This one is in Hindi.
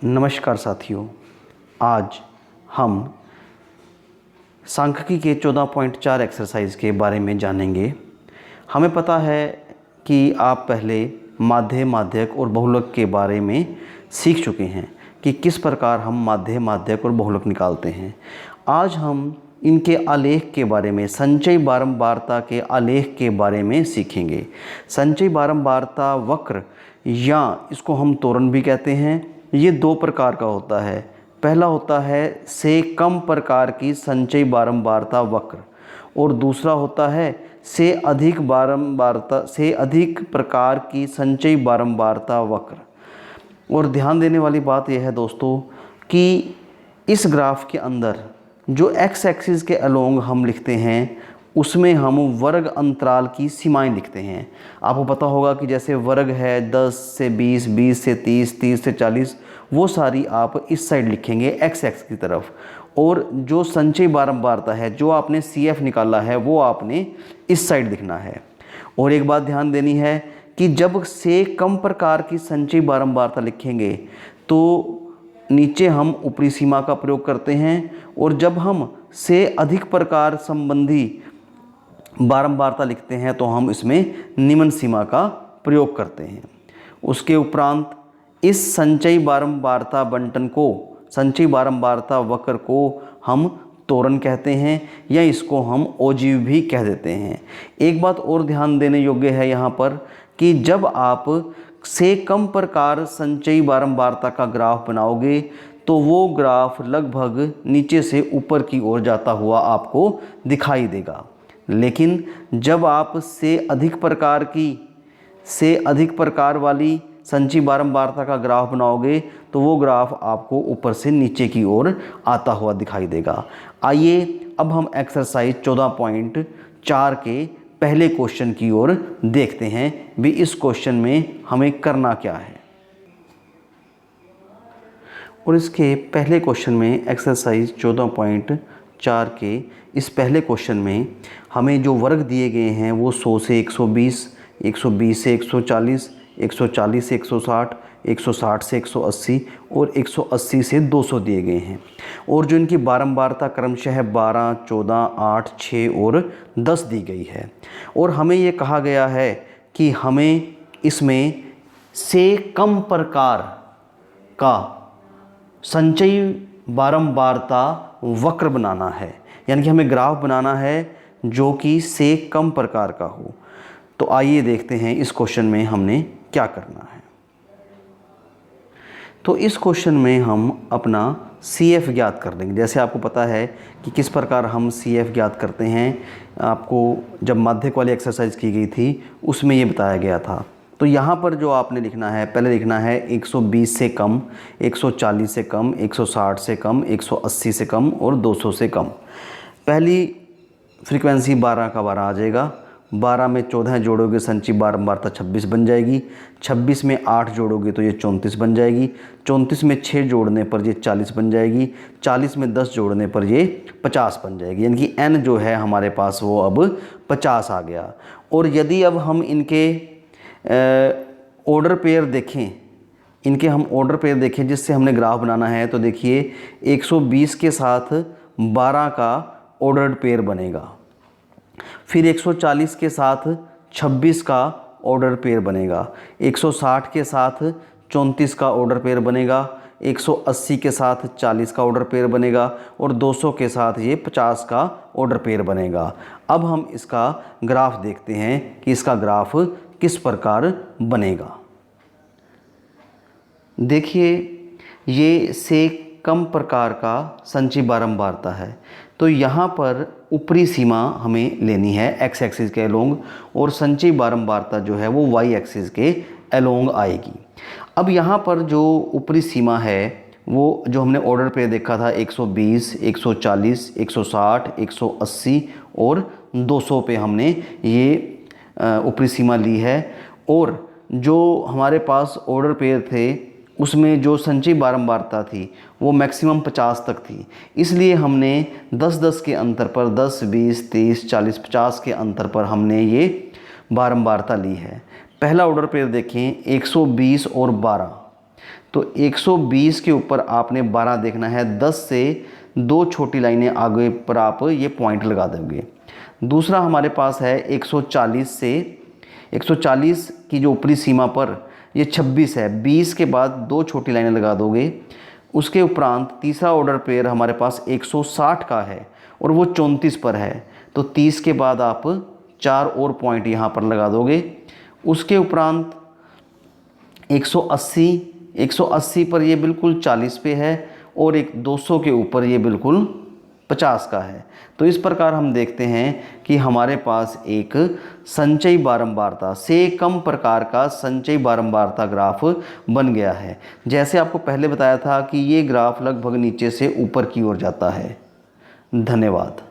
नमस्कार साथियों, आज हम सांख्यिकी के 14.4 एक्सरसाइज के बारे में जानेंगे। हमें पता है कि आप पहले माध्य, माध्यक और बहुलक के बारे में सीख चुके हैं कि किस प्रकार हम माध्य, माध्यक और बहुलक निकालते हैं। आज हम इनके आलेख के बारे में, संचयी बारंबारता के आलेख के बारे में सीखेंगे। संचयी बारंबारता वक्र या इसको हम त्वरण भी कहते हैं, ये दो प्रकार का होता है। पहला होता है से कम प्रकार की संचयी बारंबारता वक्र और दूसरा होता है से अधिक प्रकार की संचयी बारंबारता वक्र। और ध्यान देने वाली बात यह है दोस्तों कि इस ग्राफ के अंदर जो एक्स एक्सिस के अलोंग हम लिखते हैं उसमें हम वर्ग अंतराल की सीमाएं लिखते हैं। आपको पता होगा कि जैसे वर्ग है 10 से 20, 20 से 30, 30 से 40, वो सारी आप इस साइड लिखेंगे एक्स एक्स की तरफ। और जो संचयी बारंबारता है, जो आपने CF निकाला है, वो आपने इस साइड लिखना है। और एक बात ध्यान देनी है कि जब से कम प्रकार की संचयी बारंबारता लिखेंगे तो नीचे हम ऊपरी सीमा का प्रयोग करते हैं, और जब हम से अधिक प्रकार संबंधी बारंबारता लिखते हैं तो हम इसमें निम्न सीमा का प्रयोग करते हैं। उसके उपरांत इस संचयी बारंबारता बंटन को, संचयी बारंबारता वक्र को हम त्वरण कहते हैं या इसको हम ओजीव भी कह देते हैं। एक बात और ध्यान देने योग्य है यहाँ पर कि जब आप से कम प्रकार संचयी बारंबारता का ग्राफ बनाओगे तो वो ग्राफ लगभग नीचे से ऊपर की ओर जाता हुआ आपको दिखाई देगा। लेकिन जब आप से अधिक प्रकार वाली संचयी बारंबारता का ग्राफ बनाओगे तो वो ग्राफ आपको ऊपर से नीचे की ओर आता हुआ दिखाई देगा। आइए अब हम एक्सरसाइज 14.4 के पहले क्वेश्चन की ओर देखते हैं भी इस क्वेश्चन में हमें करना क्या है। और इसके पहले क्वेश्चन में, एक्सरसाइज 14.4 के इस पहले क्वेश्चन में हमें जो वर्ग दिए गए हैं वो 100 से 120, 120 से 140, 140 से 160, 160 से 180 और 180 से 200 दिए गए हैं। और जो इनकी बारंबारता क्रमशः 12, 14, 8, 6 और 10 दी गई है। और हमें ये कहा गया है कि हमें इसमें से कम प्रकार का संचयी बारंबारता वक्र बनाना है, यानी कि हमें ग्राफ बनाना है जो कि से कम प्रकार का हो। तो आइए देखते हैं इस क्वेश्चन में हमने क्या करना है। तो इस क्वेश्चन में हम अपना CF ज्ञात कर लेंगे। जैसे आपको पता है कि किस प्रकार हम CF ज्ञात करते हैं, आपको जब माध्यक वाली एक्सरसाइज की गई थी उसमें ये बताया गया था। तो यहाँ पर जो आपने लिखना है, पहले लिखना है 120 से कम, 140 से कम, 160 से कम, 180 से कम और 200 से कम। पहली फ्रीक्वेंसी 12 का 12 आ जाएगा। 12 में 14 जोड़ोगे संचयी बारंबारता 26 बन जाएगी। 26 में 8 जोड़ोगे तो ये 34 बन जाएगी। 34 में 6 जोड़ने पर ये 40 बन जाएगी। 40 में 10 जोड़ने पर ये 50 बन जाएगी, यानी कि n जो है हमारे पास वो अब 50 आ गया। और यदि अब हम इनके ऑर्डर पेयर देखें, हम ऑर्डर पेयर देखें जिससे हमने ग्राफ बनाना है, तो देखिए 120 के साथ 12 का ऑर्डर्ड पेयर बनेगा। फिर 140 के साथ 26 का ऑर्डर पेयर बनेगा। 160 के साथ 34 का ऑर्डर पेयर बनेगा। 180 के साथ 40 का ऑर्डर पेयर बनेगा और 200 के साथ ये 50 का ऑर्डर पेयर बनेगा। अब हम इसका ग्राफ देखते हैं कि इसका ग्राफ किस प्रकार बनेगा। देखिए ये से कम प्रकार का संचयी बारंबारता है, तो यहाँ पर ऊपरी सीमा हमें लेनी है एक्स एक्सिस के अलोंग, और संचयी बारंबारता जो है वो वाई एक्सिस के अलोंग आएगी। अब यहाँ पर जो ऊपरी सीमा है वो जो हमने ऑर्डर पे देखा था 120, 140, 160, 180 और 200 पे हमने ये ऊपरी सीमा ली है। और जो हमारे पास ऑर्डर पेयर थे उसमें जो संचयी बारंबारता थी वो मैक्सिमम 50 तक थी, इसलिए हमने 10-10 के अंतर पर 10, 20, 30, 40, 50 के अंतर पर हमने ये बारंबारता ली है। पहला ऑर्डर पेयर देखें 120 और 12, तो 120 के ऊपर आपने 12 देखना है, 10 से 2 छोटी लाइनें आगे पर आप ये पॉइंट लगा दोगे। दूसरा हमारे पास है 140 से 140 की जो ऊपरी सीमा पर ये 26 है, 20 के बाद 2 छोटी लाइनें लगा दोगे। उसके उपरांत तीसरा ऑर्डर पेयर हमारे पास 160 का है और वो 34 पर है, तो 30 के बाद आप 4 और पॉइंट यहाँ पर लगा दोगे। उसके उपरांत 180 पर ये बिल्कुल 40 पे है और एक 200 के ऊपर ये बिल्कुल 50 का है। तो इस प्रकार हम देखते हैं कि हमारे पास एक संचयी बारंबारता से कम प्रकार का संचयी बारंबारता ग्राफ बन गया है। जैसे आपको पहले बताया था कि ये ग्राफ लगभग नीचे से ऊपर की ओर जाता है। धन्यवाद।